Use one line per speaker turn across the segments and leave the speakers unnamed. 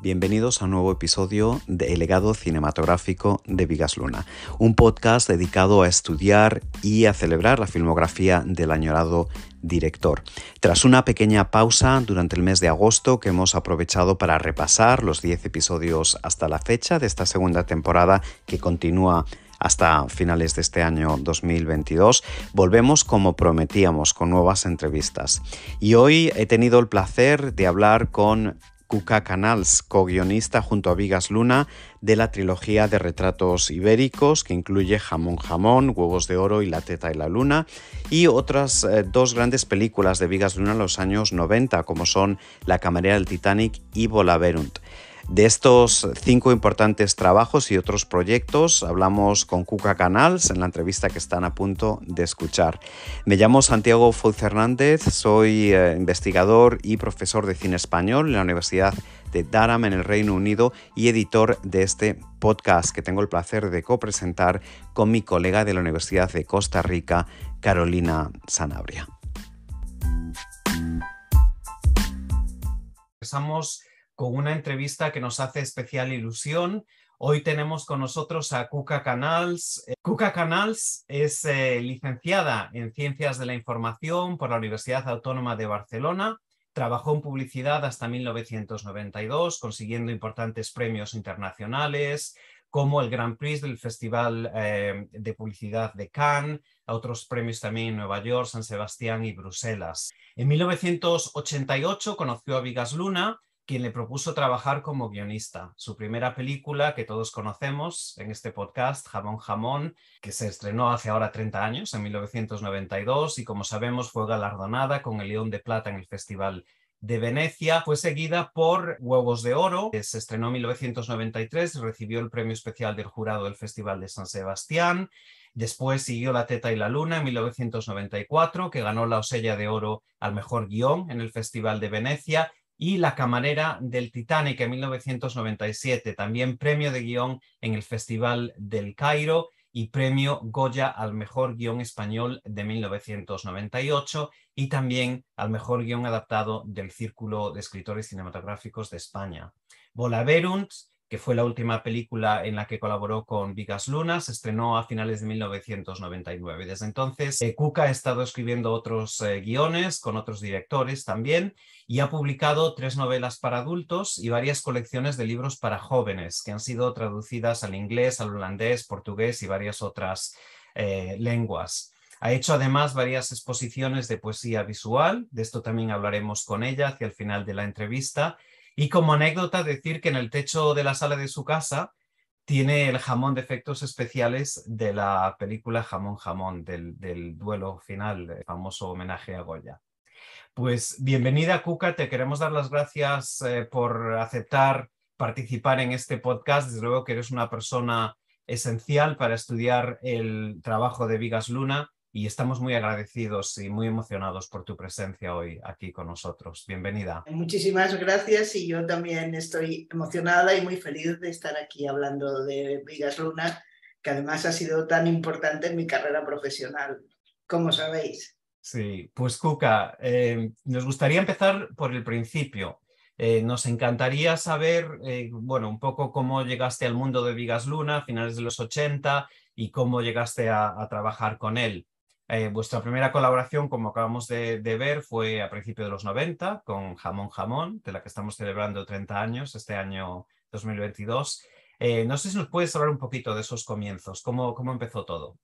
Bienvenidos a un nuevo episodio de El legado cinematográfico de Bigas Luna, un podcast dedicado a estudiar y a celebrar la filmografía del añorado director. Tras una pequeña pausa durante el mes de agosto que hemos aprovechado para repasar los 10 episodios hasta la fecha de esta segunda temporada que continúa hasta finales de este año 2022, volvemos como prometíamos con nuevas entrevistas. Y hoy he tenido el placer de hablar con Cuca Canals, co-guionista junto a Bigas Luna de la trilogía de retratos ibéricos que incluye Jamón Jamón, Huevos de Oro y La Teta y la Luna, y otras dos grandes películas de Bigas Luna en los años 90 como son La camarera del Titanic y Volaverunt. De estos 5 importantes trabajos y otros proyectos hablamos con Cuca Canals en la entrevista que están a punto de escuchar. Me llamo Santiago Foz Fernández, soy investigador y profesor de cine español en la Universidad de Durham en el Reino Unido y editor de este podcast que tengo el placer de copresentar con mi colega de la Universidad de Costa Rica, Carolina Sanabria. Empezamos con una entrevista que nos hace especial ilusión. Hoy tenemos con nosotros a Cuca Canals. Cuca Canals es licenciada en Ciencias de la Información por la Universidad Autónoma de Barcelona. Trabajó en publicidad hasta 1992, consiguiendo importantes premios internacionales, como el Grand Prix del Festival de Publicidad de Cannes, otros premios también en Nueva York, San Sebastián y Bruselas. En 1988 conoció a Bigas Luna, quien le propuso trabajar como guionista. Su primera película, que todos conocemos en este podcast, Jamón Jamón, que se estrenó hace ahora 30 años, en 1992, y como sabemos fue galardonada con el León de Plata en el Festival de Venecia. Fue seguida por Huevos de Oro, que se estrenó en 1993 y recibió el premio especial del jurado del Festival de San Sebastián. Después siguió La Teta y la Luna en 1994, que ganó la Osella de Oro al mejor guión en el Festival de Venecia, y La camarera del Titanic en 1997, también premio de guión en el Festival del Cairo y premio Goya al mejor guión español de 1998 y también al mejor guión adaptado del Círculo de Escritores Cinematográficos de España. Volaverunt, que fue la última película en la que colaboró con Bigas Luna, se estrenó a finales de 1999. Desde entonces, Cuca ha estado escribiendo otros guiones con otros directores también y ha publicado 3 novelas para adultos y varias colecciones de libros para jóvenes que han sido traducidas al inglés, al holandés, portugués y varias otras lenguas. Ha hecho además varias exposiciones de poesía visual, de esto también hablaremos con ella hacia el final de la entrevista. Y como anécdota decir que en el techo de la sala de su casa tiene el jamón de efectos especiales de la película Jamón Jamón, del duelo final, el famoso homenaje a Goya. Pues bienvenida, Cuca, te queremos dar las gracias por aceptar participar en este podcast. Desde luego que eres una persona esencial para estudiar el trabajo de Bigas Luna y estamos muy agradecidos y muy emocionados por tu presencia hoy aquí con nosotros. Bienvenida.
Muchísimas gracias y yo también estoy emocionada y muy feliz de estar aquí hablando de Bigas Luna, que además ha sido tan importante en mi carrera profesional, como sabéis.
Sí, pues Cuca, nos gustaría empezar por el principio. Nos encantaría saber, bueno, un poco cómo llegaste al mundo de Bigas Luna a finales de los 80 y cómo llegaste a trabajar con él. Vuestra primera colaboración, como acabamos de ver, fue a principios de los 90 con Jamón Jamón, de la que estamos celebrando 30 años este año 2022. No sé si nos puedes hablar un poquito de esos comienzos, cómo empezó todo.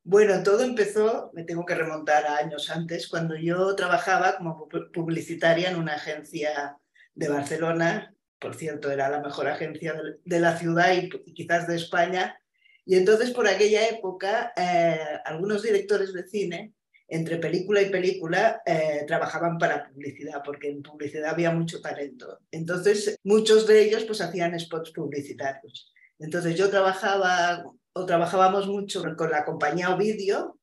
Bueno, todo empezó, me tengo que remontar a años antes, cuando yo trabajaba como publicitaria en una agencia de Barcelona. Por cierto, era la mejor agencia de la ciudad y quizás de España. Y entonces, por aquella época, algunos directores de cine, entre película y película, trabajaban para publicidad, porque en publicidad había mucho talento. Entonces, muchos de ellos pues hacían spots publicitarios. Entonces, yo trabajábamos mucho con la compañía Ovidio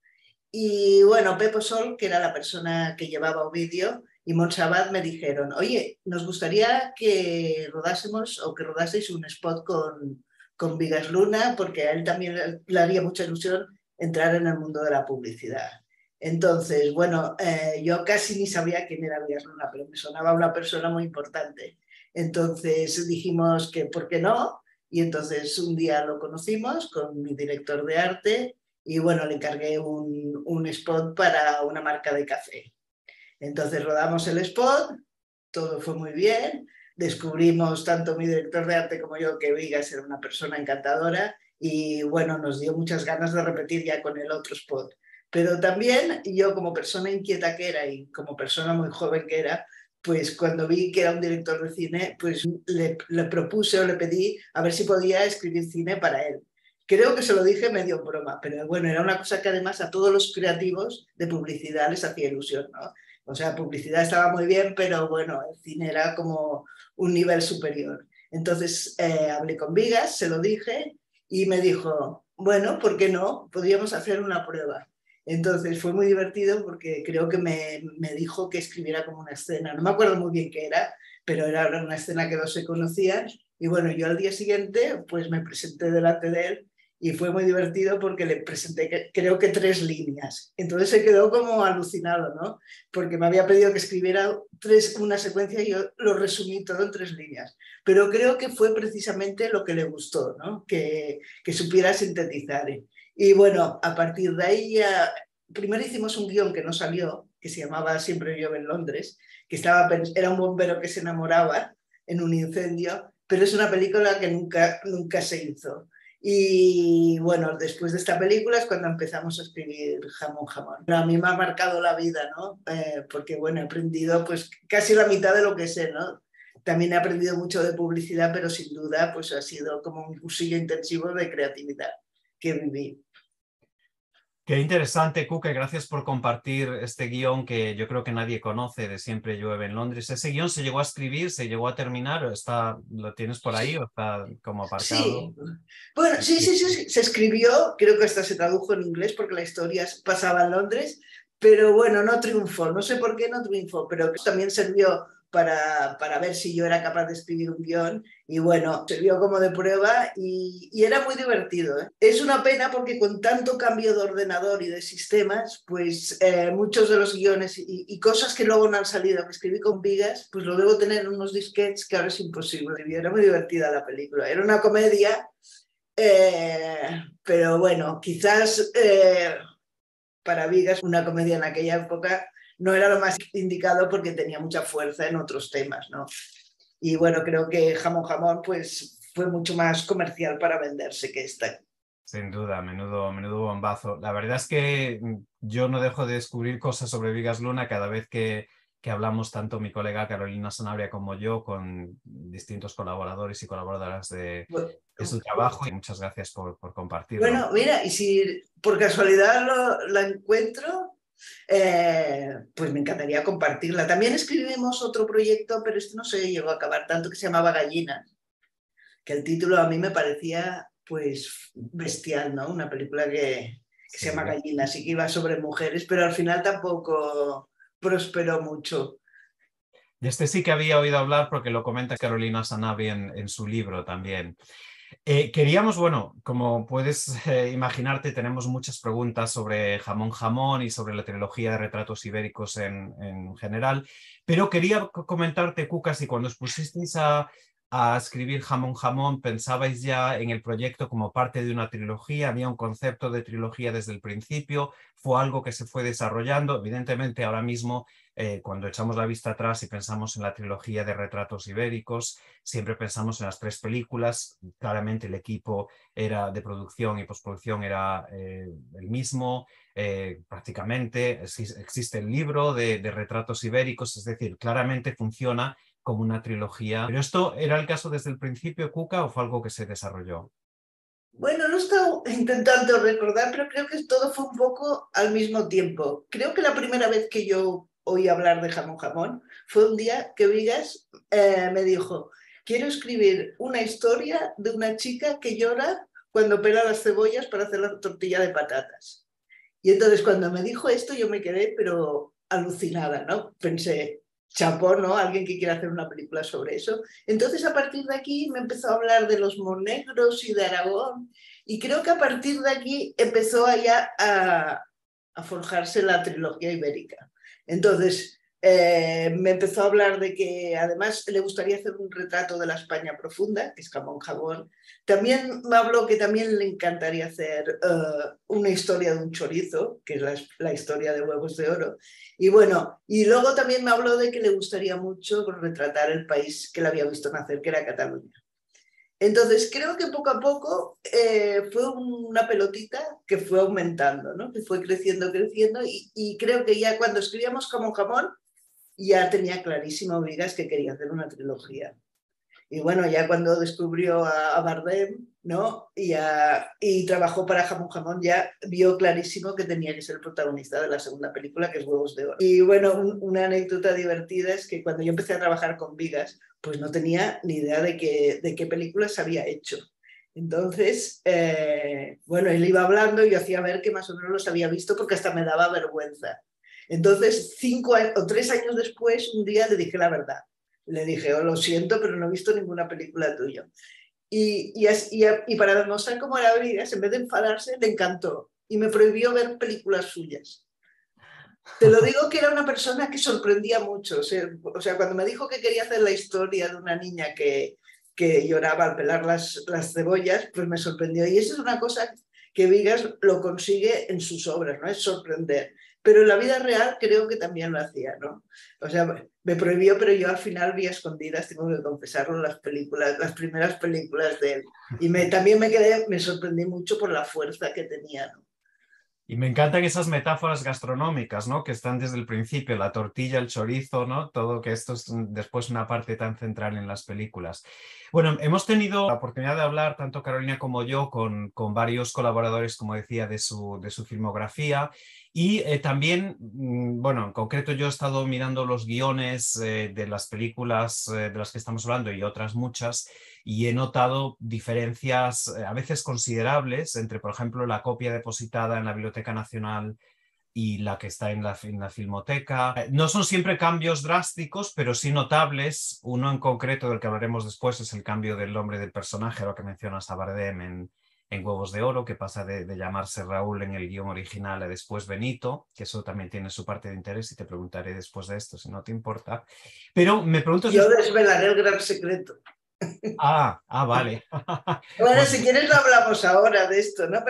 y, bueno, Pepo Sol, que era la persona que llevaba Ovidio, y Montserrat me dijeron, oye, nos gustaría que rodásemos o que rodaseis un spot con Bigas Luna, porque a él también le haría mucha ilusión entrar en el mundo de la publicidad. Entonces, bueno, yo casi ni sabía quién era Bigas Luna, pero me sonaba una persona muy importante. Entonces dijimos que por qué no, y entonces un día lo conocimos con mi director de arte y bueno, le encargué un spot para una marca de café. Entonces rodamos el spot, todo fue muy bien, descubrimos tanto mi director de arte como yo que Vigas era una persona encantadora y bueno, nos dio muchas ganas de repetir ya con el otro spot. Pero también yo como persona inquieta que era y como persona muy joven que era, pues cuando vi que era un director de cine, pues le propuse o le pedí a ver si podía escribir cine para él. Creo que se lo dije medio en broma, pero bueno, era una cosa que además a todos los creativos de publicidad les hacía ilusión, ¿no? O sea, publicidad estaba muy bien, pero bueno, el cine era como un nivel superior. Entonces hablé con Vigas, se lo dije y me dijo, bueno, ¿por qué no? Podríamos hacer una prueba. Entonces fue muy divertido porque creo que me dijo que escribiera como una escena. No me acuerdo muy bien qué era, pero era una escena que no se conocían. Y bueno, yo al día siguiente pues me presenté delante de él y fue muy divertido porque le presenté creo que 3 líneas. Entonces se quedó como alucinado, ¿no? Porque me había pedido que escribiera una secuencia y yo lo resumí todo en 3 líneas. Pero creo que fue precisamente lo que le gustó, ¿no? Que supiera sintetizar. Y bueno, a partir de ahí ya, primero hicimos un guión que no salió, que se llamaba Siempre llueve en Londres, que era un bombero que se enamoraba en un incendio, pero es una película que nunca se hizo. Y bueno, después de esta película es cuando empezamos a escribir Jamón Jamón. Pero a mí me ha marcado la vida, ¿no? Porque bueno, he aprendido pues casi la mitad de lo que sé, ¿no? También he aprendido mucho de publicidad, pero sin duda pues ha sido como un cursillo intensivo de creatividad que viví.
Qué interesante, Cuca, gracias por compartir este guión que yo creo que nadie conoce de Siempre llueve en Londres. ¿Ese guión se llegó a escribir, se llegó a terminar o lo tienes por ahí o está como aparcado?
Sí, bueno, sí, se escribió, creo que hasta se tradujo en inglés porque la historia pasaba en Londres, pero bueno, no triunfó, no sé por qué no triunfó, pero también sirvió para ver si yo era capaz de escribir un guión y bueno, sirvió como de prueba y era muy divertido, ¿eh? Es una pena porque con tanto cambio de ordenador y de sistemas, pues muchos de los guiones y cosas que luego no han salido, que escribí con Vigas, pues lo debo tener en unos disquetes que ahora es imposible. Era muy divertida la película, era una comedia, pero bueno, quizás para Vigas una comedia en aquella época no era lo más indicado porque tenía mucha fuerza en otros temas, ¿no? Y bueno, creo que Jamón Jamón pues fue mucho más comercial para venderse que esta.
Sin duda, menudo bombazo. La verdad es que yo no dejo de descubrir cosas sobre Vigas Luna cada vez que hablamos, tanto mi colega Carolina Sanabria como yo, con distintos colaboradores y colaboradoras de su trabajo. Y muchas gracias por compartirlo.
Bueno, mira, y si por casualidad la encuentro, pues me encantaría compartirla. También escribimos otro proyecto, pero este no se llegó a acabar tanto, que se llamaba Gallinas, que el título a mí me parecía pues bestial, ¿no? Una película que se llama
Sí.
Gallinas y que iba sobre mujeres, pero al final tampoco prosperó mucho.
De este sí que había oído hablar porque lo comenta Carolina Sanabria en su libro también. Queríamos, bueno, como puedes imaginarte, tenemos muchas preguntas sobre Jamón Jamón y sobre la trilogía de retratos ibéricos en general, pero quería comentarte, Cuca, si cuando os pusisteis a escribir Jamón Jamón pensabais ya en el proyecto como parte de una trilogía, había un concepto de trilogía desde el principio, fue algo que se fue desarrollando. Evidentemente, ahora mismo, cuando echamos la vista atrás y pensamos en la trilogía de retratos ibéricos, siempre pensamos en las 3 películas. Claramente el equipo era de producción y postproducción era el mismo, prácticamente. Existe el libro de retratos ibéricos, es decir, claramente funciona como una trilogía. ¿Pero esto era el caso desde el principio, Cuca, o fue algo que se desarrolló?
Bueno, no he estado intentando recordar, pero creo que todo fue un poco al mismo tiempo. Creo que la primera vez que yo oí hablar de Jamón Jamón fue un día que Vigas me dijo, quiero escribir una historia de una chica que llora cuando pela las cebollas para hacer la tortilla de patatas. Y entonces cuando me dijo esto yo me quedé pero alucinada, ¿no? Pensé, chapó, ¿no? Alguien que quiera hacer una película sobre eso. Entonces a partir de aquí me empezó a hablar de los monegros y de Aragón y creo que a partir de aquí empezó allá a forjarse la trilogía ibérica. Entonces Me empezó a hablar de que además le gustaría hacer un retrato de la España profunda, que es jamón jamón. También me habló que también le encantaría hacer una historia de un chorizo, que es la historia de Huevos de Oro. Y bueno, y luego también me habló de que le gustaría mucho retratar el país que le había visto nacer, que era Cataluña. Entonces, creo que poco a poco fue una pelotita que fue aumentando, ¿no? Que fue creciendo, creciendo, y creo que ya cuando escribíamos Jamón Jamón, ya tenía clarísimo Vigas que quería hacer una trilogía. Y bueno, ya cuando descubrió a Bardem, ¿no? Y trabajó para Jamón Jamón, ya vio clarísimo que tenía que ser el protagonista de la segunda película, que es Huevos de Oro. Y bueno, una anécdota divertida es que cuando yo empecé a trabajar con Vigas, pues no tenía ni idea de qué películas había hecho. Entonces, bueno, él iba hablando y yo hacía ver que más o menos los había visto porque hasta me daba vergüenza. Entonces, 3 años después, un día le dije la verdad. Le dije, oh, lo siento, pero no he visto ninguna película tuya. Y para demostrar cómo era Vigas, en vez de enfadarse, le encantó y me prohibió ver películas suyas. Te lo digo que era una persona que sorprendía mucho. O sea, cuando me dijo que quería hacer la historia de una niña que lloraba al pelar las cebollas, pues me sorprendió. Y eso es una cosa que Vigas lo consigue en sus obras, ¿no? Es sorprender. Pero en la vida real creo que también lo hacía, ¿no? O sea, me prohibió, pero yo al final vi a escondidas, tengo que confesarlo, las primeras películas de él. Y también me sorprendí mucho por la fuerza que tenía, ¿no?
Y me encantan esas metáforas gastronómicas, ¿no? Que están desde el principio, la tortilla, el chorizo, ¿no? Todo que esto es después una parte tan central en las películas. Bueno, hemos tenido la oportunidad de hablar, tanto Carolina como yo, con varios colaboradores, como decía, de su filmografía. Y también, bueno, en concreto yo he estado mirando los guiones de las películas de las que estamos hablando y otras muchas, y he notado diferencias a veces considerables entre, por ejemplo, la copia depositada en la Biblioteca Nacional y la que está en la Filmoteca. No son siempre cambios drásticos, pero sí notables. Uno en concreto del que hablaremos después es el cambio del nombre del personaje, lo que mencionas a Bardem en Huevos de Oro, que pasa de llamarse Raúl en el guión original a después Benito, que eso también tiene su parte de interés y te preguntaré después de esto, si no te importa. Pero me pregunto si...
Yo desvelaré el gran secreto.
Vale.
Bueno,
Bueno,
si quieres lo hablamos ahora de esto, ¿no?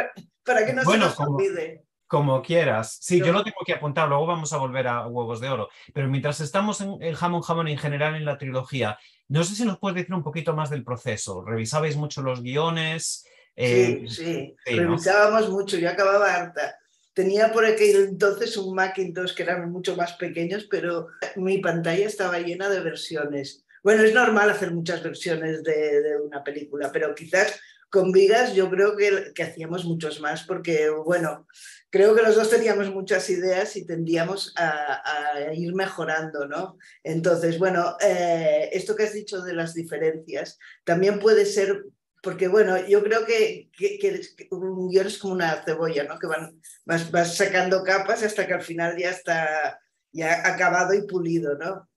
Para que no se
bueno,
nos olvide.
como quieras. Sí, yo
No.
lo tengo que apuntar, luego vamos a volver a Huevos de Oro. Pero mientras estamos en el Jamón Jamón en general en la trilogía, no sé si nos puedes decir un poquito más del proceso. ¿Revisabais mucho los guiones?
Sí, sí,
Sí, ¿no?
revisábamos mucho, yo acababa harta. Tenía por aquel entonces un Macintosh que eran mucho más pequeños, pero mi pantalla estaba llena de versiones. Bueno, es normal hacer muchas versiones de una película, pero quizás con Vigas yo creo que hacíamos muchos más, porque, bueno, creo que los dos teníamos muchas ideas y tendíamos a ir mejorando, ¿no? Entonces, bueno, esto que has dicho de las diferencias también puede ser porque, bueno, yo creo que un guión es como una cebolla, ¿no? Que vas sacando capas hasta que al final ya está ya acabado y pulido, ¿no?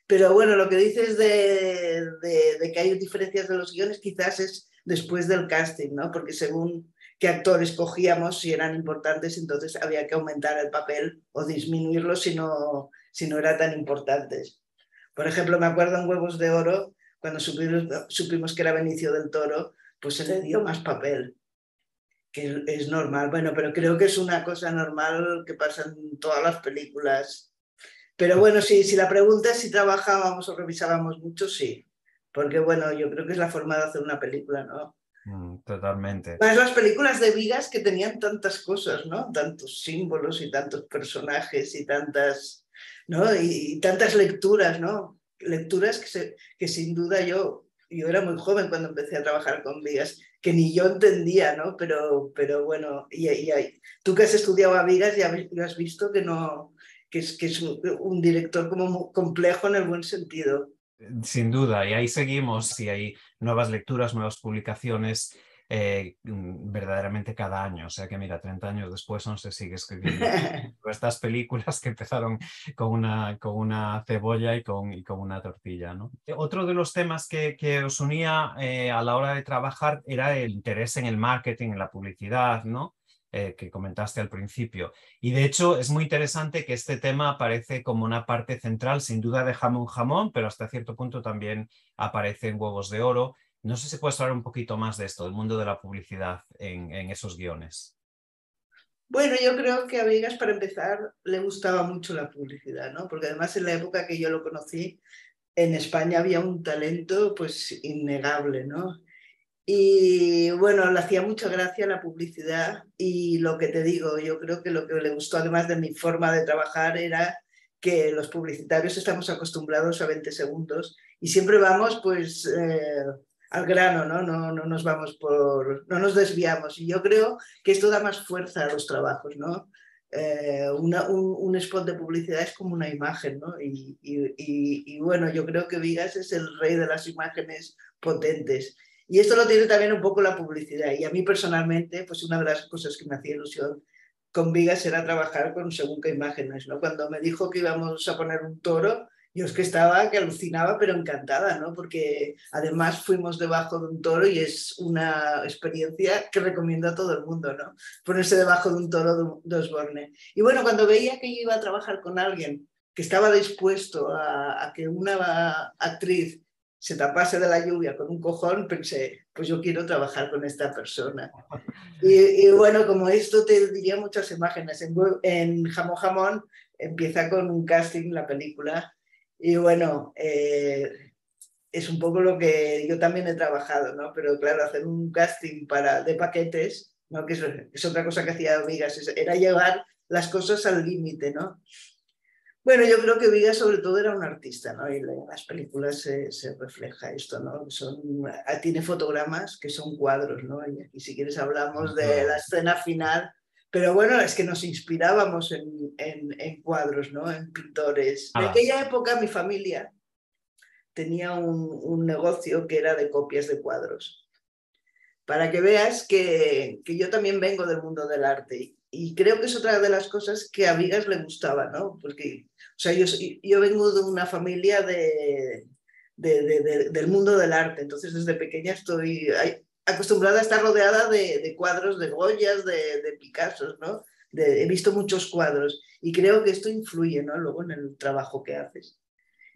Pero bueno, lo que dices de que hay diferencias de los guiones quizás es después del casting, ¿no? Porque según qué actores cogíamos, si eran importantes, entonces había que aumentar el papel o disminuirlo si no eran tan importantes. Por ejemplo, me acuerdo en Huevos de Oro, cuando supimos que era Benicio del Toro, pues se le dio más papel, que es normal. Bueno, pero creo que es una cosa normal que pasa en todas las películas. Pero bueno, sí, si la pregunta es si trabajábamos o revisábamos mucho, sí. Porque bueno, yo creo que es la forma de hacer una película, ¿no?
Totalmente.
Más las películas de Vigas que tenían tantas cosas, ¿no? Tantos símbolos y tantos personajes y tantas, ¿no? Y tantas lecturas, ¿no? Lecturas que sin duda yo era muy joven cuando empecé a trabajar con Vigas, que ni yo entendía, ¿no? Pero bueno, tú que has estudiado a Vigas ya has visto que no, que es un director como muy complejo en el buen sentido.
Sin duda, y ahí seguimos y hay nuevas lecturas, nuevas publicaciones verdaderamente cada año. O sea que mira, 30 años después aún se sigue escribiendo estas películas que empezaron con una cebolla y con una tortilla, ¿no? Otro de los temas que os unía a la hora de trabajar era el interés en el marketing, en la publicidad, ¿no? que comentaste al principio. Y de hecho es muy interesante que este tema aparece como una parte central, sin duda, de Jamón Jamón, pero hasta cierto punto también aparece en Huevos de Oro. No sé si puedes hablar un poquito más de esto, del mundo de la publicidad en esos guiones.
Bueno, yo creo que a Vigas, para empezar, le gustaba mucho la publicidad, ¿no? Porque además en la época que yo lo conocí, en España había un talento pues innegable, ¿no? Y bueno, le hacía mucha gracia la publicidad y lo que te digo, yo creo que lo que le gustó además de mi forma de trabajar era que los publicitarios estamos acostumbrados a 20 segundos y siempre vamos pues al grano, ¿no? No nos vamos no nos desviamos. Y yo creo que esto da más fuerza a los trabajos, ¿no? Un spot de publicidad es como una imagen, ¿no? Y bueno, yo creo que Vigas es el rey de las imágenes potentes. Y esto lo tiene también un poco la publicidad. Y a mí personalmente, pues una de las cosas que me hacía ilusión con Vigas era trabajar con según qué imágenes, ¿no? Cuando me dijo que íbamos a poner un toro, yo es que estaba, que alucinaba, pero encantada, ¿no? Porque además fuimos debajo de un toro y es una experiencia que recomiendo a todo el mundo, ¿no? Ponerse debajo de un toro de Osborne. Y bueno, cuando veía que yo iba a trabajar con alguien que estaba dispuesto a que una actriz se tapase de la lluvia con un cojón, pensé, pues yo quiero trabajar con esta persona. Y bueno, como esto te diría muchas imágenes. En Jamón Jamón empieza con un casting la película y bueno, es un poco lo que yo también he trabajado, ¿no? Pero claro, hacer un casting de paquetes, ¿no? Que es otra cosa que hacía Vigas, era llevar las cosas al límite, ¿no? Bueno, yo creo que Vigas sobre todo era un artista, ¿no? Y en las películas se refleja esto, ¿no? Tiene fotogramas que son cuadros, ¿no? Y aquí si quieres hablamos de la escena final, pero bueno, es que nos inspirábamos en cuadros, ¿no? En pintores. De aquella época mi familia tenía un negocio que era de copias de cuadros. Para que veas que yo también vengo del mundo del arte y creo que es otra de las cosas que a Vigas le gustaba, ¿no? Porque, o sea, yo vengo de una familia del mundo del arte, entonces desde pequeña estoy acostumbrada a estar rodeada de cuadros de Goyas, de Picassos, ¿no? He visto muchos cuadros y creo que esto influye, ¿no? Luego en el trabajo que haces.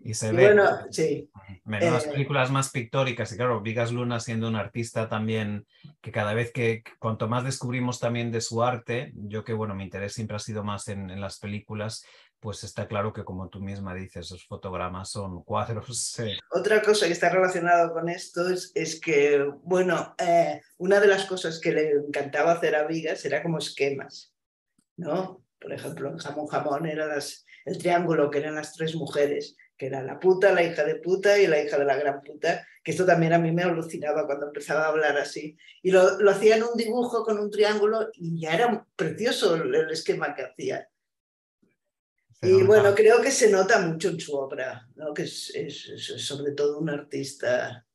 Y se
Y
ve.
bueno, sí.
Menudas películas más pictóricas. Y claro, Vigas Luna siendo un artista también que cada vez cuanto más descubrimos también de su arte, yo que bueno, mi interés siempre ha sido más en las películas, pues está claro que como tú misma dices, esos fotogramas son cuadros.
Otra cosa que está relacionada con esto es que, bueno, una de las cosas que le encantaba hacer a Vigas era como esquemas, ¿no? Por ejemplo, en Jamón Jamón era el triángulo, que eran las tres mujeres, que era la puta, la hija de puta y la hija de la gran puta, que esto también a mí me alucinaba cuando empezaba a hablar así. Y lo hacía en un dibujo con un triángulo y ya era precioso el esquema que hacía. Y bueno, creo que se nota mucho en su obra, ¿no? Que es sobre todo un artista.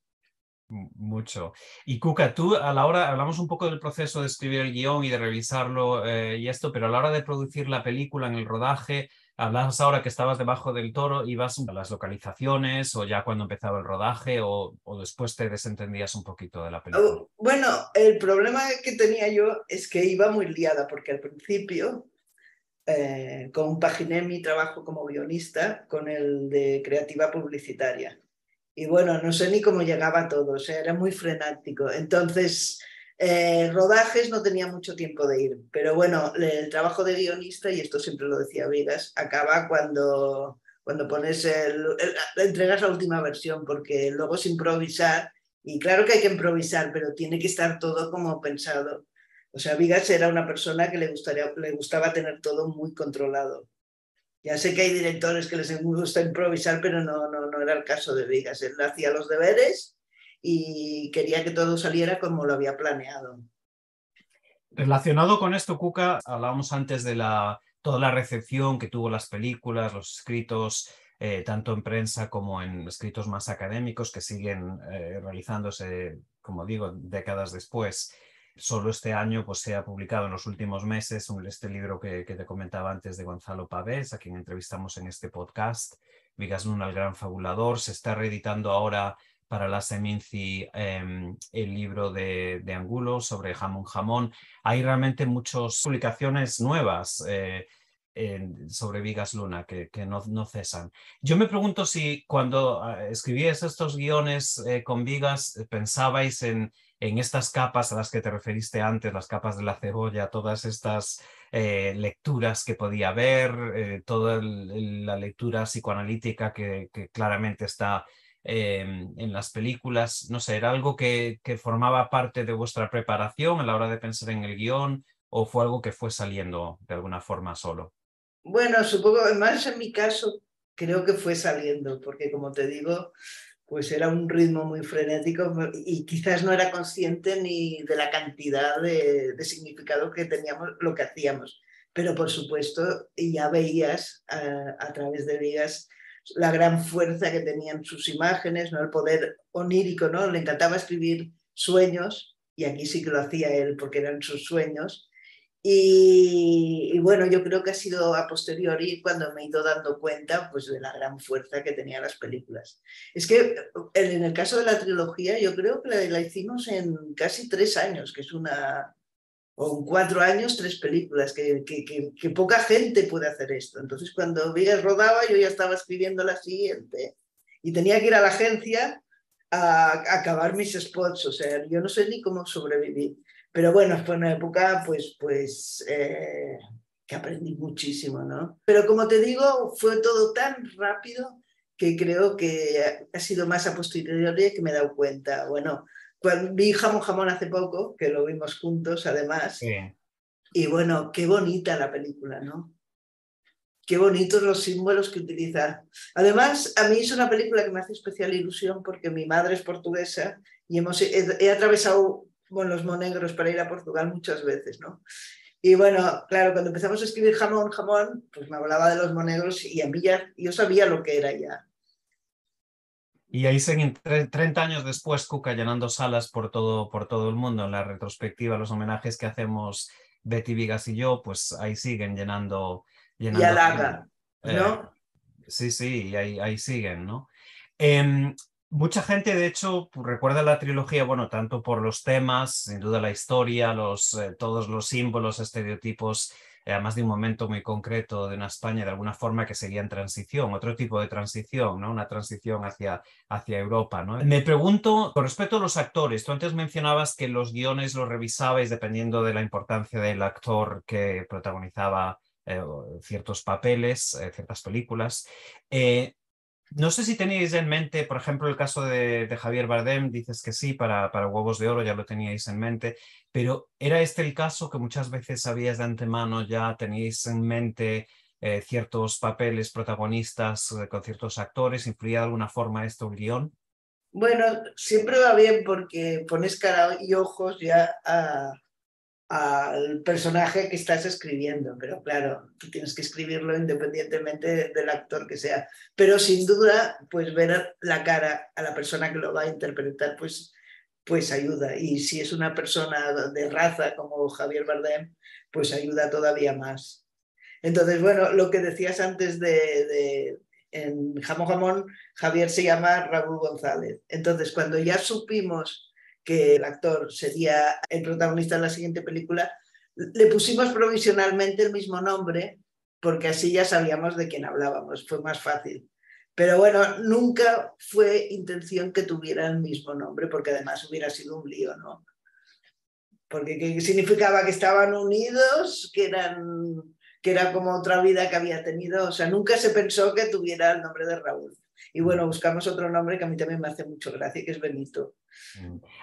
Mucho. Y Cuca, tú a la hora, hablamos un poco del proceso de escribir el guión y de revisarlo y esto, pero a la hora de producir la película en el rodaje, hablabas ahora que estabas debajo del toro, ¿ibas a las localizaciones o ya cuando empezaba el rodaje o después te desentendías un poquito de la película?
Bueno, el problema que tenía yo es que iba muy liada porque al principio compaginé mi trabajo como guionista con el de creativa publicitaria. Y bueno, no sé ni cómo llegaba todo, o sea, era muy frenético. Entonces, rodajes no tenía mucho tiempo de ir, pero bueno, el trabajo de guionista, y esto siempre lo decía Vigas, acaba cuando pones entregas la última versión, porque luego es improvisar, y claro que hay que improvisar, pero tiene que estar todo como pensado. O sea, Vigas era una persona que le gustaba tener todo muy controlado. Ya sé que hay directores que les gusta improvisar, pero no era el caso de Vigas. Él hacía los deberes y quería que todo saliera como lo había planeado.
Relacionado con esto, Cuca, hablábamos antes de toda la recepción que tuvo las películas, los escritos, tanto en prensa como en escritos más académicos que siguen realizándose, como digo, décadas después. Solo este año pues, se ha publicado en los últimos meses este libro que te comentaba antes de Gonzalo Pavés, a quien entrevistamos en este podcast, Vigas Luna, el gran fabulador. Se está reeditando ahora para la Seminci el libro de Angulo sobre jamón jamón. Hay realmente muchas publicaciones nuevas sobre Vigas Luna que no cesan. Yo me pregunto si cuando escribíais estos guiones con Vigas pensabais en estas capas a las que te referiste antes, las capas de la cebolla, todas estas lecturas que podía haber, toda la lectura psicoanalítica que claramente está en las películas. No sé, ¿era algo que formaba parte de vuestra preparación a la hora de pensar en el guión o fue algo que fue saliendo de alguna forma solo?
Bueno, supongo, además en mi caso, creo que fue saliendo, porque como te digo, pues era un ritmo muy frenético y quizás no era consciente ni de la cantidad de significado que teníamos lo que hacíamos. Pero por supuesto, ya veías a través de Vigas la gran fuerza que tenían sus imágenes, ¿no? El poder onírico, ¿no? Le encantaba escribir sueños, y aquí sí que lo hacía él porque eran sus sueños. Y bueno, yo creo que ha sido a posteriori cuando me he ido dando cuenta pues, de la gran fuerza que tenían las películas. Es que en el caso de la trilogía, yo creo que la hicimos en casi 3 años, que es una, o en 4 años, 3 películas, que poca gente puede hacer esto. Entonces, cuando Vigas rodaba, yo ya estaba escribiendo la siguiente y tenía que ir a la agencia a acabar mis spots. O sea, yo no sé ni cómo sobreviví. Pero bueno, fue una época que aprendí muchísimo, ¿no? Pero como te digo, fue todo tan rápido que creo que ha sido más a posteriori que me he dado cuenta. Bueno, cuando vi Jamón Jamón hace poco, que lo vimos juntos además,
Sí.
y bueno, qué bonita la película, ¿no? Qué bonitos los símbolos que utiliza. Además, a mí es una película que me hace especial ilusión porque mi madre es portuguesa y he atravesado bueno, los monegros para ir a Portugal muchas veces, ¿no? Y bueno, claro, cuando empezamos a escribir jamón, jamón, pues me hablaba de los monegros y a mí ya, yo sabía lo que era ya.
Y ahí siguen 30 años después, Cuca llenando salas por todo el mundo. En la retrospectiva, los homenajes que hacemos Betty Vigas y yo, pues ahí siguen
Y
llenando salas.
halaga,
Eh,
¿no?
sí, sí, y ahí siguen, ¿no? Em, Mucha gente, de hecho, recuerda la trilogía, bueno, tanto por los temas, sin duda la historia, todos los símbolos, estereotipos, además de un momento muy concreto de una España de alguna forma que seguía en transición, otro tipo de transición, ¿no? Una transición hacia Europa, ¿no? Me pregunto, con respecto a los actores, tú antes mencionabas que los guiones los revisabais dependiendo de la importancia del actor que protagonizaba ciertos papeles, ciertas películas. Eh, no sé si teníais en mente, por ejemplo, el caso de Javier Bardem, dices que sí, para Huevos de Oro ya lo teníais en mente, pero ¿era este el caso que muchas veces sabías de antemano, ya teníais en mente ciertos papeles protagonistas con ciertos actores? ¿Influía de alguna forma esto el guión?
Bueno, siempre va bien porque pones cara y ojos ya al personaje que estás escribiendo, pero claro, tú tienes que escribirlo independientemente del actor que sea. Pero sin duda, pues ver la cara a la persona que lo va a interpretar, pues ayuda. Y si es una persona de raza como Javier Bardem, pues ayuda todavía más. Entonces, bueno, lo que decías antes en Jamón Jamón, Javier se llama Raúl González. Entonces, cuando ya supimos que el actor sería el protagonista de la siguiente película, le pusimos provisionalmente el mismo nombre porque así ya sabíamos de quién hablábamos, fue más fácil. Pero bueno, nunca fue intención que tuviera el mismo nombre porque además hubiera sido un lío, ¿no? Porque ¿qué significaba? Que estaban unidos, que era como otra vida que había tenido. O sea, nunca se pensó que tuviera el nombre de Raúl. Y bueno, buscamos otro nombre que a mí también me hace mucho gracia, que es Benito.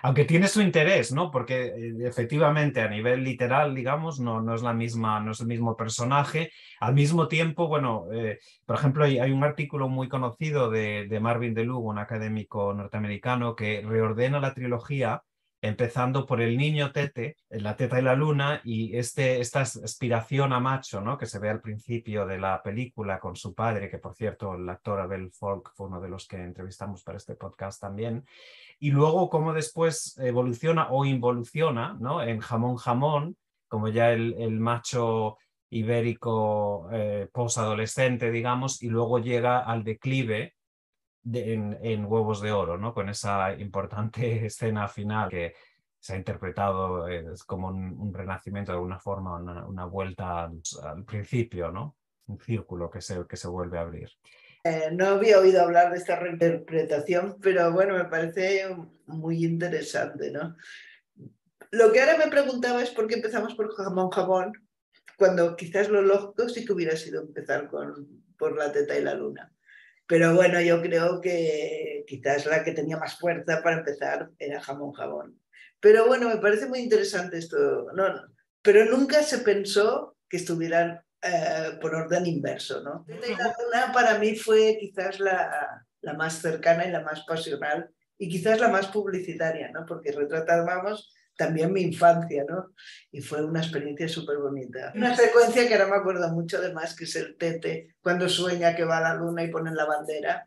Aunque tiene su interés, ¿no? Porque efectivamente a nivel literal, digamos, no es la misma, no es el mismo personaje. Al mismo tiempo, bueno, por ejemplo, hay un artículo muy conocido de Marvin DeLugo, un académico norteamericano, que reordena la trilogía empezando por el niño Tete, la Teta y la Luna, y esta aspiración a macho, ¿no? Que se ve al principio de la película con su padre, que por cierto, el actor Abel Folk fue uno de los que entrevistamos para este podcast también y luego cómo después evoluciona o involuciona, ¿no? En Jamón Jamón, como ya el macho ibérico posadolescente, digamos, y luego llega al declive en Huevos de Oro, ¿no? Con esa importante escena final que se ha interpretado como un renacimiento de alguna forma, una vuelta al principio, ¿no? Un círculo que se vuelve a abrir.
No había oído hablar de esta reinterpretación, pero bueno, me parece muy interesante, ¿no? Lo que ahora me preguntaba es por qué empezamos por Jamón Jamón, cuando quizás lo lógico sí que hubiera sido empezar por La teta y la luna. Pero bueno, yo creo que quizás la que tenía más fuerza para empezar era Jamón Jamón. Pero bueno, me parece muy interesante esto. No, no. Pero nunca se pensó que estuvieran por orden inverso, ¿no? Teta y la luna para mí fue quizás la más cercana y la más pasional y quizás la más publicitaria, ¿no? Porque retratábamos también mi infancia, ¿no? Y fue una experiencia súper bonita. Una secuencia que ahora me acuerdo mucho, además, que es el Tete, cuando sueña que va a la luna y ponen la bandera.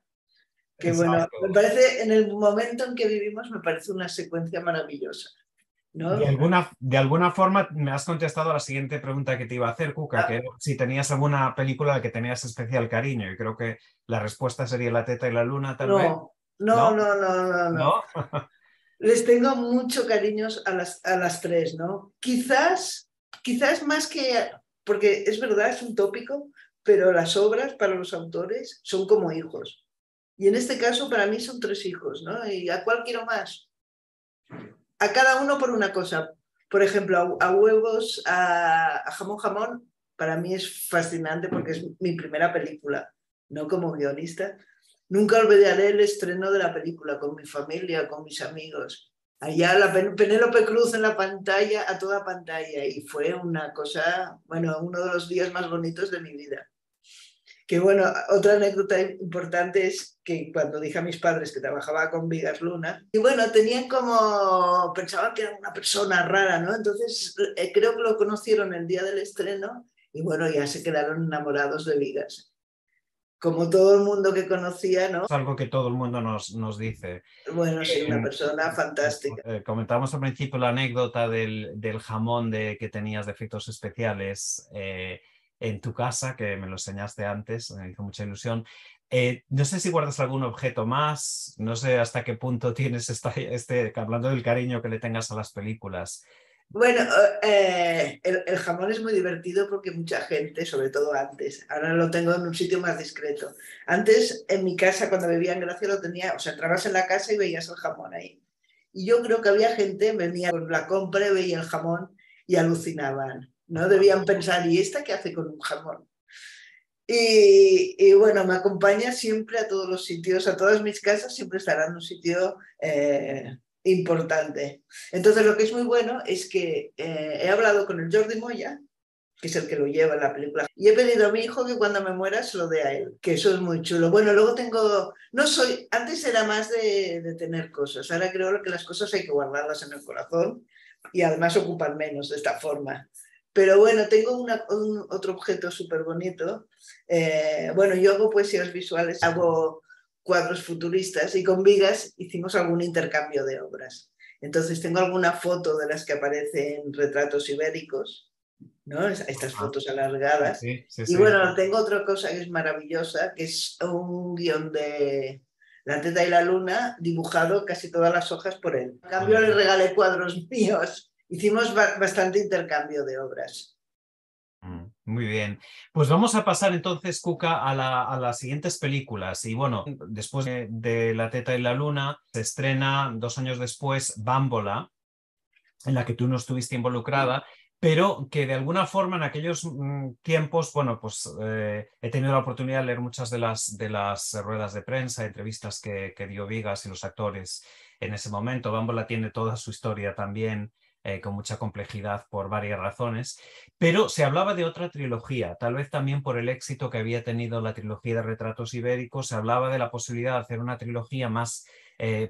Que bueno,
Exacto.
me parece, en el momento en que vivimos, me parece una secuencia maravillosa, ¿no?
De alguna forma me has contestado a la siguiente pregunta que te iba a hacer, Cuca, que
Ah,
era si tenías alguna película a la que tenías especial cariño, y creo que la respuesta sería La teta y la luna, tal vez.
no, no,
¿No?
no, no, no, no.
¿No?
Les tengo mucho cariño a las tres, ¿no? Quizás más que, porque es verdad, es un tópico, pero las obras para los autores son como hijos. Y en este caso para mí son tres hijos, ¿no? ¿Y a cuál quiero más? A cada uno por una cosa. Por ejemplo, a huevos, a jamón jamón, para mí es fascinante porque es mi primera película, no como guionista. Nunca olvidaré el estreno de la película con mi familia, con mis amigos. Allá la Penélope Cruz en la pantalla, a toda pantalla, y fue una cosa, bueno, uno de los días más bonitos de mi vida. Que bueno, otra anécdota importante es que cuando dije a mis padres que trabajaba con Vigas Luna, y bueno, tenían como, pensaban que era una persona rara, ¿no? Entonces creo que lo conocieron el día del estreno y bueno, ya se quedaron enamorados de Vigas. Como todo el mundo que conocía, ¿no?
Es algo que todo el mundo nos dice.
Bueno, sí, una
Eh,
persona fantástica.
Comentamos al principio la anécdota del jamón que tenías de efectos especiales en tu casa, que me lo enseñaste antes, me hizo mucha ilusión. No sé si guardas algún objeto más, no sé hasta qué punto tienes hablando del cariño que le tengas a las películas.
Bueno, el jamón es muy divertido porque mucha gente, sobre todo antes, ahora lo tengo en un sitio más discreto. Antes, en mi casa, cuando vivía en Gracia, lo tenía, o sea, entrabas en la casa y veías el jamón ahí. Y yo creo que había gente, venía con la compra y veía el jamón y alucinaban, ¿no? Debían pensar, ¿y esta qué hace con un jamón? Y bueno, me acompaña siempre a todos los sitios, a todas mis casas, siempre estará en un sitio importante. Entonces, lo que es muy bueno es que he hablado con el Jordi Moya, que es el que lo lleva en la película, y he pedido a mi hijo que cuando me muera se lo dé a él, que eso es muy chulo. Bueno, luego tengo, no soy, antes era más de tener cosas, ahora creo que las cosas hay que guardarlas en el corazón y además ocupan menos de esta forma. Pero bueno, tengo otro objeto súper bonito. Bueno, yo hago poesías visuales, hago cuadros futuristas y con Vigas hicimos algún intercambio de obras. Entonces tengo alguna foto de las que aparecen retratos ibéricos, ¿no? Estas
Ah,
fotos
sí,
alargadas.
sí, sí,
Y
sí.
bueno, tengo otra cosa que es maravillosa, que es un guión de La teta y la luna dibujado casi todas las hojas por él. En cambio, le regalé cuadros míos. Hicimos bastante intercambio de obras.
Muy bien. Pues vamos a pasar entonces, Cuca, a las siguientes películas. Y bueno, después de La teta y la luna, se estrena 2 años después Bámbola, en la que tú no estuviste involucrada, pero que de alguna forma en aquellos tiempos, bueno, pues he tenido la oportunidad de leer muchas de las ruedas de prensa, entrevistas que dio Vigas y los actores en ese momento. Bámbola tiene toda su historia también. Con mucha complejidad por varias razones, pero se hablaba de otra trilogía, tal vez también por el éxito que había tenido la trilogía de Retratos Ibéricos, se hablaba de la posibilidad de hacer una trilogía más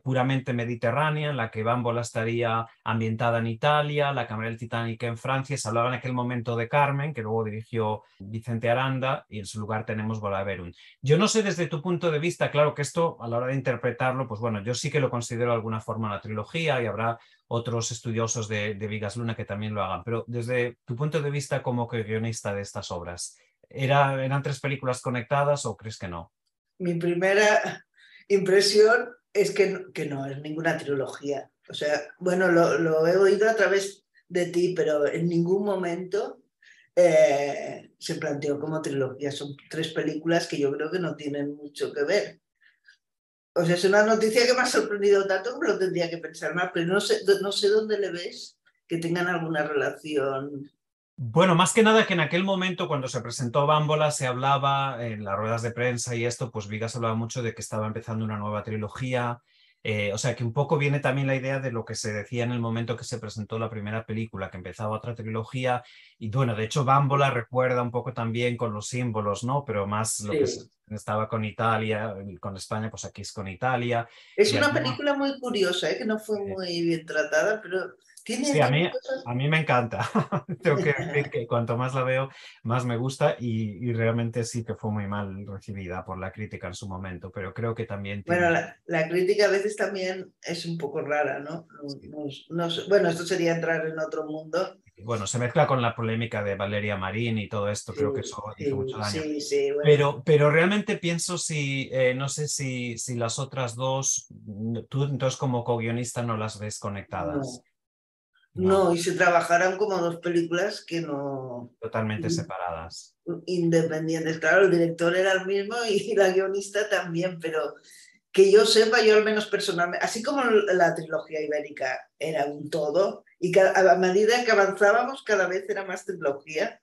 puramente mediterránea, en la que Bámbola estaría ambientada en Italia, La Cámara del Titanic en Francia. Se hablaba en aquel momento de Carmen, que luego dirigió Vicente Aranda, y en su lugar tenemos Volaverum. Yo no sé desde tu punto de vista, claro que esto a la hora de interpretarlo, pues bueno, yo sí que lo considero de alguna forma una trilogía y habrá otros estudiosos de Vigas Luna que también lo hagan, pero desde tu punto de vista como guionista de estas obras, ¿eran tres películas conectadas o crees que no?
Mi primera, impresión es que no es ninguna trilogía. O sea, bueno, lo he oído a través de ti, pero en ningún momento se planteó como trilogía. Son 3 películas que yo creo que no tienen mucho que ver. O sea, es una noticia que me ha sorprendido tanto que lo tendría que pensar más, pero no sé dónde le ves que tengan alguna relación.
Bueno, más que nada que en aquel momento cuando se presentó Bámbola se hablaba en las ruedas de prensa y esto, pues Vigas hablaba mucho de que estaba empezando una nueva trilogía. O sea que un poco viene también la idea de lo que se decía en el momento que se presentó la primera película, que empezaba otra trilogía. Y bueno, de hecho Bámbola recuerda un poco también con los símbolos, ¿no? Pero más lo que
Sí.
estaba con Italia, con España, pues aquí es con Italia.
Es
Y
una
algunos,
película muy curiosa, que no fue muy bien tratada, pero
sí,
tiene
a
cosas.
mí me encanta. Tengo que decir que cuanto más la veo, más me gusta y realmente sí que fue muy mal recibida por la crítica en su momento, pero creo que también
Bueno,
tiene...
la crítica a veces también es un poco rara, ¿no?
Sí.
Bueno, esto sería entrar en otro mundo.
Bueno, se mezcla con la polémica de Valeria Marín y todo esto, creo que
Sí,
eso hizo mucho
sí,
daño.
sí, sí, bueno.
Pero realmente pienso si, no sé si las otras dos, tú entonces como co-guionista no las ves conectadas,
No,
no,
no, y se trabajaron como 2 películas que no,
totalmente separadas.
independientes. Claro, el director era el mismo y la guionista también, pero que yo sepa, yo al menos personalmente, así como la trilogía ibérica era un todo, y a medida que avanzábamos cada vez era más trilogía,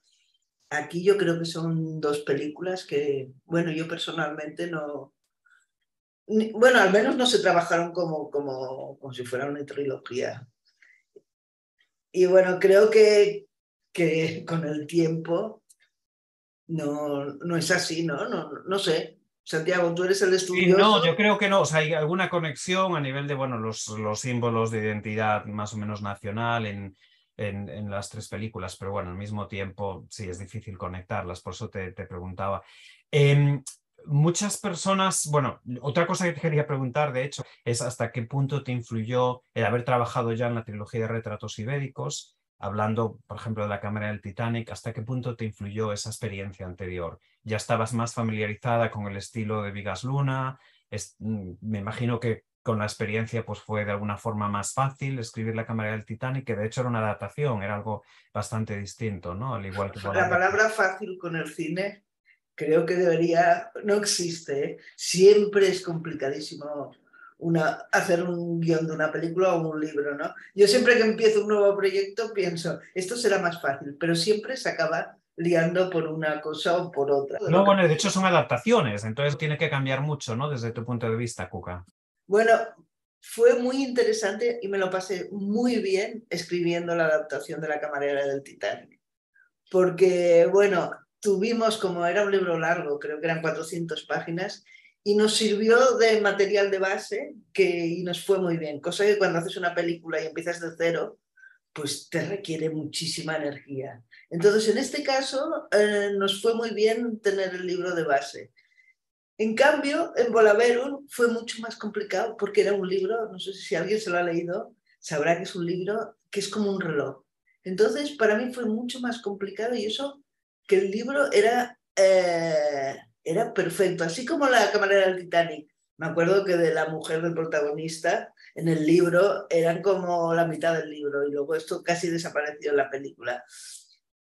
aquí yo creo que son 2 películas que, bueno, yo personalmente no, bueno, al menos no se trabajaron como si fuera una trilogía. Y bueno, creo que con el tiempo no es así, ¿no? No sé. Santiago, tú eres el
Sí, no, yo
estudioso.
creo que no. O sea, hay alguna conexión a nivel de, bueno, los símbolos de identidad más o menos nacional en las 3 películas, pero bueno, al mismo tiempo sí es difícil conectarlas, por eso te preguntaba. Em, Muchas personas, bueno, otra cosa que te quería preguntar, de hecho, es hasta qué punto te influyó el haber trabajado ya en la trilogía de Retratos Ibéricos, hablando, por ejemplo, de la cámara del Titanic, hasta qué punto te influyó esa experiencia anterior. ¿Ya estabas más familiarizada con el estilo de Vigas Luna? Me imagino que con la experiencia pues fue de alguna forma más fácil escribir La cámara del Titanic, que de hecho era una adaptación, era algo bastante distinto, ¿no? Al igual que
La
Volar.
palabra fácil con el cine creo que no existe, ¿eh? Siempre es complicadísimo hacer un guión de una película o un libro, ¿no? Yo siempre que empiezo un nuevo proyecto pienso, esto será más fácil, pero siempre se acaba liando por una cosa o por otra.
No, bueno, de hecho son adaptaciones, entonces tiene que cambiar mucho, ¿no? Desde tu punto de vista, Cuca.
Bueno, fue muy interesante y me lo pasé muy bien escribiendo la adaptación de La camarera del Titanic. Porque, bueno, tuvimos, como era un libro largo, creo que eran 400 páginas, y nos sirvió de material de base y nos fue muy bien. Cosa que cuando haces una película y empiezas de cero, pues te requiere muchísima energía. Entonces, en este caso, nos fue muy bien tener el libro de base. En cambio, en Volaverum fue mucho más complicado porque era un libro, no sé si alguien se lo ha leído, sabrá que es un libro que es como un reloj. Entonces, para mí fue mucho más complicado y eso que el libro era perfecto, así como la camarera del Titanic. Me acuerdo que de la mujer del protagonista en el libro eran como la mitad del libro y luego esto casi desapareció en la película.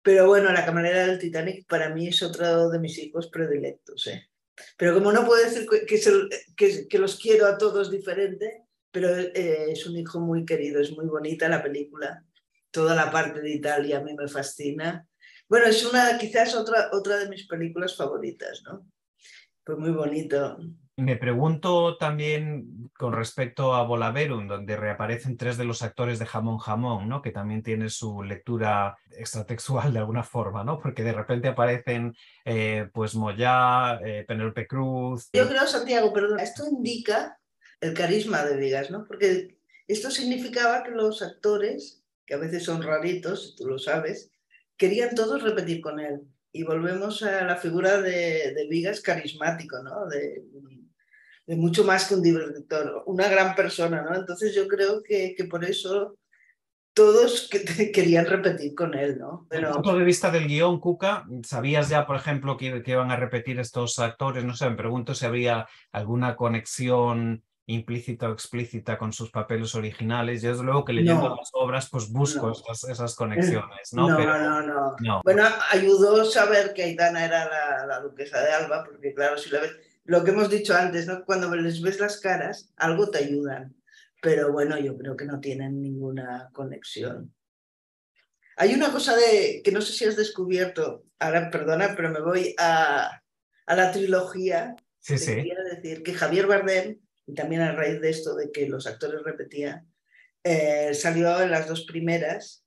Pero bueno, la camarera del Titanic para mí es otro de mis hijos predilectos, ¿eh? Pero como no puedo decir que los quiero a todos diferente, pero es un hijo muy querido, es muy bonita la película. Toda la parte de Italia a mí me fascina. Bueno, es quizás otra de mis películas favoritas, ¿no? Fue muy bonito.
Me pregunto también con respecto a Volaverum, donde reaparecen 3 de los actores de Jamón Jamón, ¿no? Que también tiene su lectura extratextual de alguna forma, ¿no? Porque de repente aparecen pues Moyá, Penélope Cruz.
Yo creo, Santiago, perdón, esto indica el carisma de Vigas, ¿no? Porque esto significaba que los actores, que a veces son raritos, tú lo sabes, querían todos repetir con él. Y volvemos a la figura de Vigas carismático, ¿no? De mucho más que un director, una gran persona, ¿no? Entonces yo creo que por eso todos querían repetir con él, ¿no?
Desde el
Bueno,
punto de vista del guión, Cuca, ¿sabías ya, por ejemplo, que iban a repetir estos actores? No sé, me pregunto si había alguna conexión implícita o explícita con sus papeles originales. Yo desde luego que leyendo
no,
las obras, pues busco
no.
esas conexiones, ¿no? Pero
No, no, no.
no.
Bueno, ayudó saber que Aitana era la duquesa de Alba, porque claro, si la ves, lo que hemos dicho antes, ¿no? Cuando les ves las caras, algo te ayudan. Pero bueno, yo creo que no tienen ninguna conexión. Hay una cosa que no sé si has descubierto, ahora perdona, pero me voy a la trilogía.
Sí,
Te
sí.
quería decir que Javier Bardem, y también a raíz de esto de que los actores repetían, salió en las dos primeras.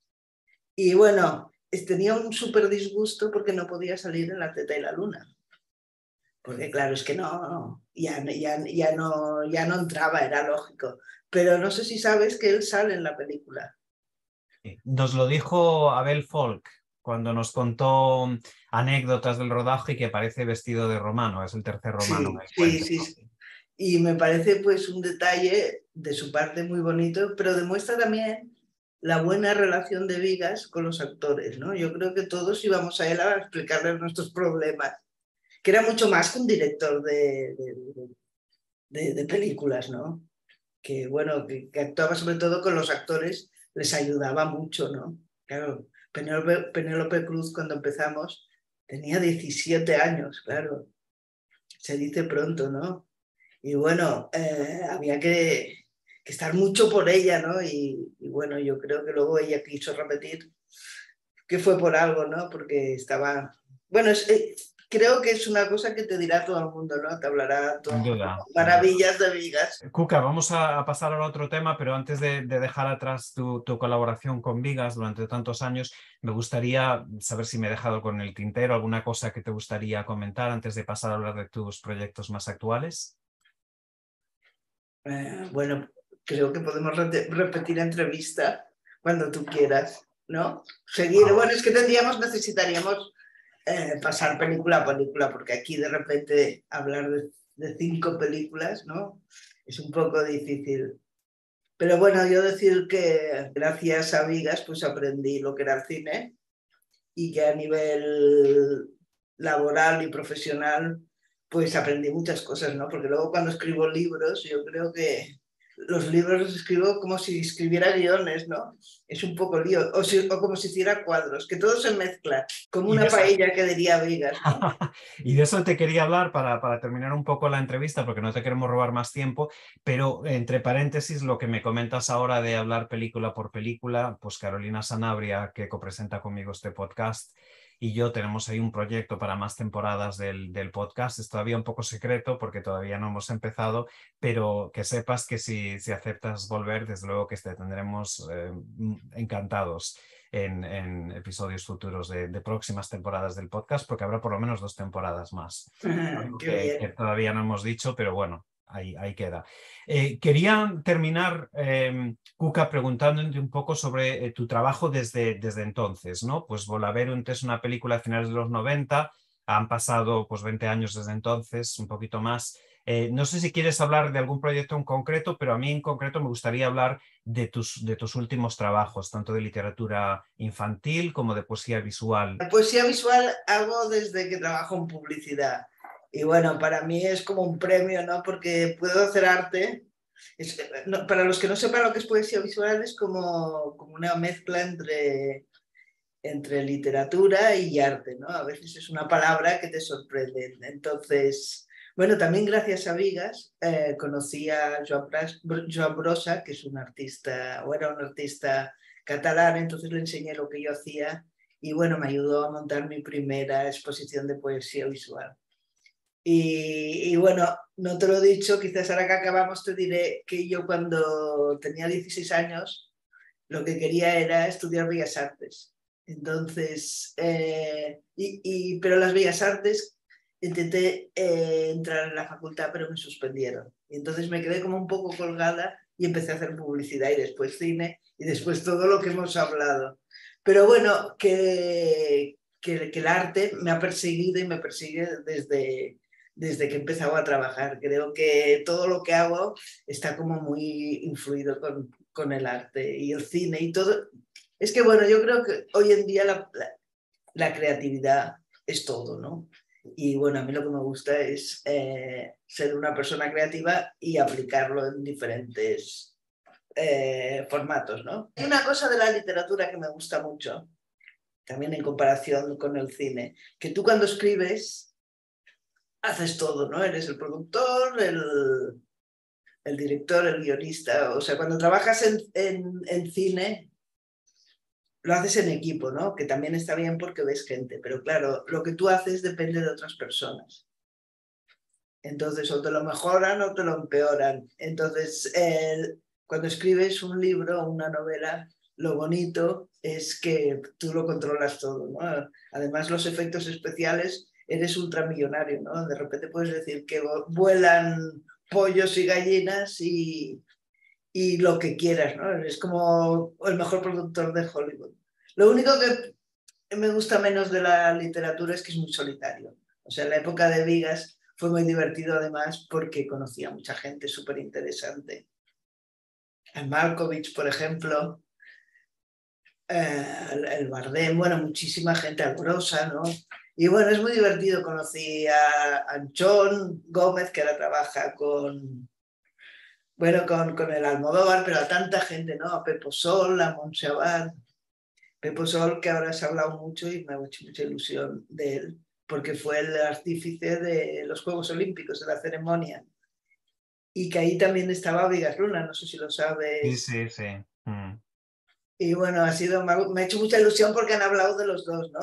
Y bueno, tenía un súper disgusto porque no podía salir en La teta y la luna. Porque claro, es que ya no entraba, era lógico. Pero no sé si sabes que él sale en la película.
Nos lo dijo Abel Folk cuando nos contó anécdotas del rodaje y que aparece vestido de romano, es el tercer romano
Sí,
en el
sí,
cuento.
sí, sí. Y me parece pues un detalle de su parte muy bonito, pero demuestra también la buena relación de Vigas con los actores, ¿no? Yo creo que todos íbamos a él a explicarles nuestros problemas, que era mucho más que un director de películas, ¿no? Que bueno, que actuaba sobre todo con los actores, les ayudaba mucho, ¿no? Claro, Penélope Cruz cuando empezamos tenía 17 años, claro, se dice pronto, ¿no? Y bueno, había que estar mucho por ella, ¿no? Y bueno, yo creo que luego ella quiso repetir que fue por algo, ¿no? Porque estaba... Bueno, creo que es una cosa que te dirá todo el mundo, ¿no? Te hablará todo
Sin
el mundo.
duda, sin duda.
Maravillas de Vigas.
Cuca, vamos a pasar ahora a otro tema, pero antes de dejar atrás tu colaboración con Vigas durante tantos años, me gustaría saber si me he dejado con el tintero alguna cosa que te gustaría comentar antes de pasar a hablar de tus proyectos más actuales.
Bueno, creo que podemos repetir entrevista cuando tú quieras, ¿no? Seguir,
Ah,
bueno, es que necesitaríamos pasar película a película, porque aquí de repente hablar de 5 películas, ¿no? Es un poco difícil. Pero bueno, yo decir que gracias a Vigas pues aprendí lo que era el cine y que a nivel laboral y profesional pues aprendí muchas cosas, ¿no? Porque luego cuando escribo libros, yo creo que los libros los escribo como si escribiera guiones, ¿no? Es un poco lío, o como si hiciera cuadros, que todo se mezcla, como
y de
una
eso,
paella que diría Vigas, ¿no?
y de eso te quería hablar para terminar un poco la entrevista, porque no te queremos robar más tiempo, pero entre paréntesis, lo que me comentas ahora de hablar película por película, pues Carolina Sanabria, que copresenta conmigo este podcast, y yo tenemos ahí un proyecto para más temporadas del podcast. Es todavía un poco secreto porque todavía no hemos empezado, pero que sepas que si aceptas volver, desde luego que te tendremos encantados en episodios futuros de próximas temporadas del podcast, porque habrá por lo menos 2 temporadas más. Algo
Qué
que
bien.
todavía no hemos dicho, pero bueno, ahí queda. Quería terminar, Cuca, preguntándote un poco sobre tu trabajo desde entonces, ¿no? Pues Volaverunt es una película de finales de los 90, han pasado pues 20 años desde entonces, un poquito más. No sé si quieres hablar de algún proyecto en concreto, pero a mí en concreto me gustaría hablar de tus últimos trabajos, tanto de literatura infantil como de poesía visual.
La poesía visual hago desde que trabajo en publicidad. Y bueno, para mí es como un premio, ¿no? Porque puedo hacer arte. No, para los que no sepan lo que es poesía visual, es como una mezcla entre literatura y arte, ¿no? A veces es una palabra que te sorprende. Entonces, bueno, también gracias a Vigas conocí a Joan Brossa, que es un artista, o era un artista catalán, entonces le enseñé lo que yo hacía y bueno, me ayudó a montar mi primera exposición de poesía visual. Y bueno, no te lo he dicho, quizás ahora que acabamos te diré que yo cuando tenía 16 años lo que quería era estudiar Bellas Artes. Entonces, pero las Bellas Artes intenté entrar en la facultad, pero me suspendieron. Y entonces me quedé como un poco colgada y empecé a hacer publicidad y después cine y después todo lo que hemos hablado. Pero bueno, que el arte me ha perseguido y me persigue desde que he empezado a trabajar. Creo que todo lo que hago está como muy influido con el arte y el cine y todo. Es que bueno, yo creo que hoy en día la creatividad es todo, ¿no? Y bueno, a mí lo que me gusta es ser una persona creativa y aplicarlo en diferentes formatos, ¿no? Hay una cosa de la literatura que me gusta mucho, también en comparación con el cine, que tú cuando escribes haces todo, ¿no? Eres el productor, el director, el guionista. O sea, cuando trabajas en cine, lo haces en equipo, ¿no? Que también está bien porque ves gente, pero claro, lo que tú haces depende de otras personas. Entonces, o te lo mejoran o te lo empeoran. Entonces, cuando escribes un libro o una novela, lo bonito es que tú lo controlas todo, ¿no? Además, los efectos especiales, eres ultramillonario, ¿no? De repente puedes decir que vuelan pollos y gallinas y lo que quieras, ¿no? Es como el mejor productor de Hollywood. Lo único que me gusta menos de la literatura es que es muy solitario. O sea, en la época de Vigas fue muy divertido además porque conocía a mucha gente súper interesante. A Malkovich, por ejemplo, el Bardem, bueno, muchísima gente alborosa, ¿no? Y bueno, es muy divertido. Conocí a John Gómez, que ahora trabaja con el Almodóvar, pero a tanta gente, ¿no? A Pepo Sol, a Montse Abad. Pepo Sol, que ahora se ha hablado mucho y me ha hecho mucha ilusión de él, porque fue el artífice de los Juegos Olímpicos, de la ceremonia. Y que ahí también estaba Vigas Luna, no sé si lo sabes.
Sí, sí, sí.
Y bueno, me ha hecho mucha ilusión porque han hablado de los dos, ¿no?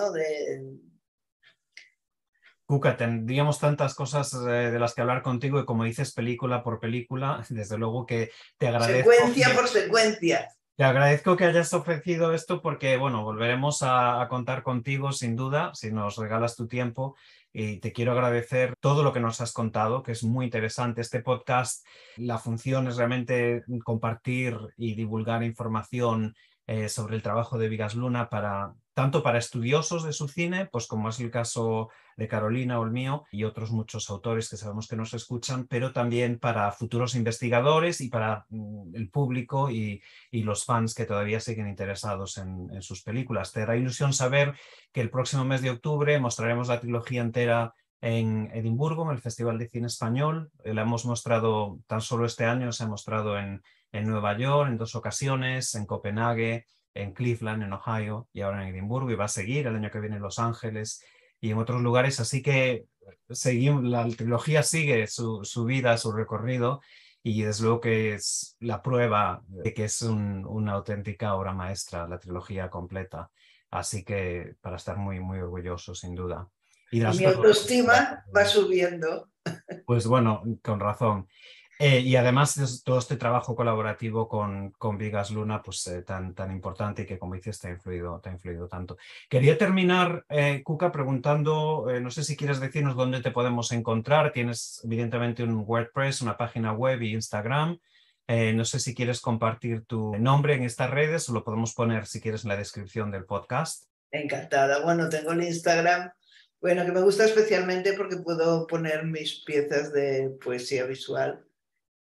Cuca, tendríamos tantas cosas de las que hablar contigo y como dices, película por película, desde luego que te agradezco.
Secuencia por secuencia.
Te agradezco que hayas ofrecido esto porque, bueno, volveremos a contar contigo sin duda, si nos regalas tu tiempo. Y te quiero agradecer todo lo que nos has contado, que es muy interesante. Este podcast, la función es realmente compartir y divulgar información sobre el trabajo de Vigas Luna tanto para estudiosos de su cine, pues como es el caso de Carolina o el mío y otros muchos autores que sabemos que nos escuchan, pero también para futuros investigadores y para el público y los fans que todavía siguen interesados en sus películas. Te hará ilusión saber que el próximo mes de octubre mostraremos la trilogía entera en Edimburgo, en el Festival de Cine Español. La hemos mostrado tan solo este año, se ha mostrado en Nueva York en 2 ocasiones, en Copenhague, en Cleveland, en Ohio, y ahora en Edimburgo, y va a seguir el año que viene en Los Ángeles y en otros lugares. Así que la trilogía sigue su vida, su recorrido, y desde luego que es la prueba de que es una auténtica obra maestra, la trilogía completa. Así que para estar muy, muy orgulloso, sin duda.
Y mi autoestima va subiendo.
Pues bueno, con razón. Y además todo este trabajo colaborativo con Vigas Luna, pues tan importante y que, como dices, te ha influido tanto. Quería terminar, Cuca, preguntando, no sé si quieres decirnos dónde te podemos encontrar. Tienes evidentemente un WordPress, una página web y Instagram. No sé si quieres compartir tu nombre en estas redes o lo podemos poner, si quieres, en la descripción del podcast.
Encantada. Bueno, tengo el Instagram, bueno, que me gusta especialmente porque puedo poner mis piezas de poesía visual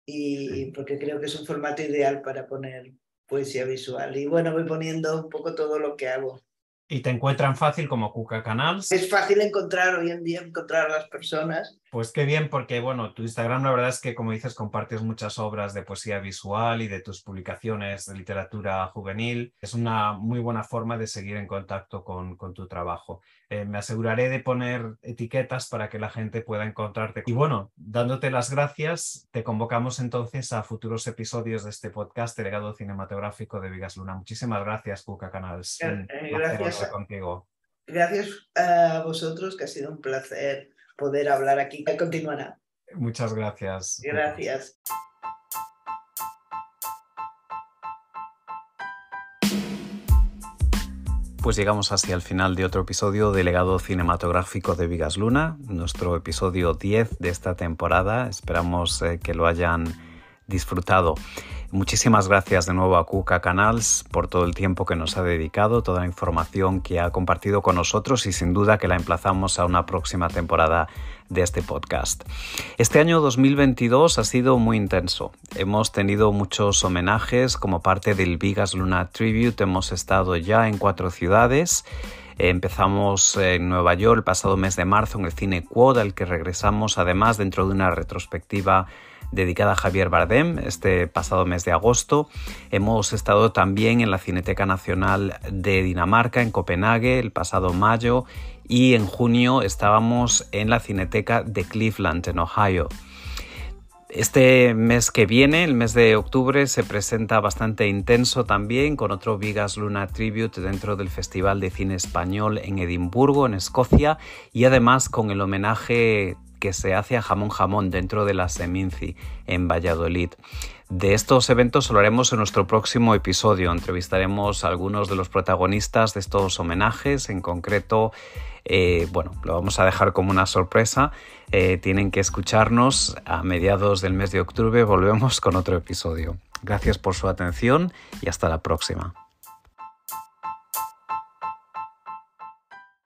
y porque creo que es un formato ideal para poner poesía visual. Y bueno, voy poniendo un poco todo lo que hago.
Y te encuentran fácil como Cuca Canals.
Es fácil hoy en día encontrar a las personas.
Pues qué bien, porque bueno, tu Instagram la verdad es que, como dices, compartes muchas obras de poesía visual y de tus publicaciones de literatura juvenil. Es una muy buena forma de seguir en contacto con tu trabajo. Me aseguraré de poner etiquetas para que la gente pueda encontrarte. Y bueno, dándote las gracias, te convocamos entonces a futuros episodios de este podcast, El legado cinematográfico de Vigas Luna. Muchísimas gracias, Cuca Canals.
Gracias
contigo.
Gracias a vosotros, que ha sido un placer poder hablar aquí. Continuará.
Muchas gracias.
Gracias.
Pues llegamos así al final de otro episodio de Legado Cinematográfico de Vigas Luna, nuestro episodio 10 de esta temporada. Esperamos que lo hayan disfrutado. Muchísimas gracias de nuevo a Kuka Canals por todo el tiempo que nos ha dedicado, toda la información que ha compartido con nosotros y sin duda que la emplazamos a una próxima temporada de este podcast. Este año 2022 ha sido muy intenso. Hemos tenido muchos homenajes como parte del Bigas Luna Tribute. Hemos estado ya en 4 ciudades. Empezamos en Nueva York el pasado mes de marzo en el Cine Quad, al que regresamos además dentro de una retrospectiva dedicada a Javier Bardem este pasado mes de agosto. Hemos estado también en la Cineteca Nacional de Dinamarca, en Copenhague, el pasado mayo, y en junio estábamos en la Cineteca de Cleveland, en Ohio. Este mes que viene, el mes de octubre, se presenta bastante intenso también con otro Bigas Luna Tribute dentro del Festival de Cine Español en Edimburgo, en Escocia, y además con el homenaje que se hace a Jamón Jamón dentro de la Seminci en Valladolid. De estos eventos hablaremos en nuestro próximo episodio. Entrevistaremos a algunos de los protagonistas de estos homenajes. En concreto, lo vamos a dejar como una sorpresa. Tienen que escucharnos a mediados del mes de octubre. Volvemos con otro episodio. Gracias por su atención y hasta la próxima.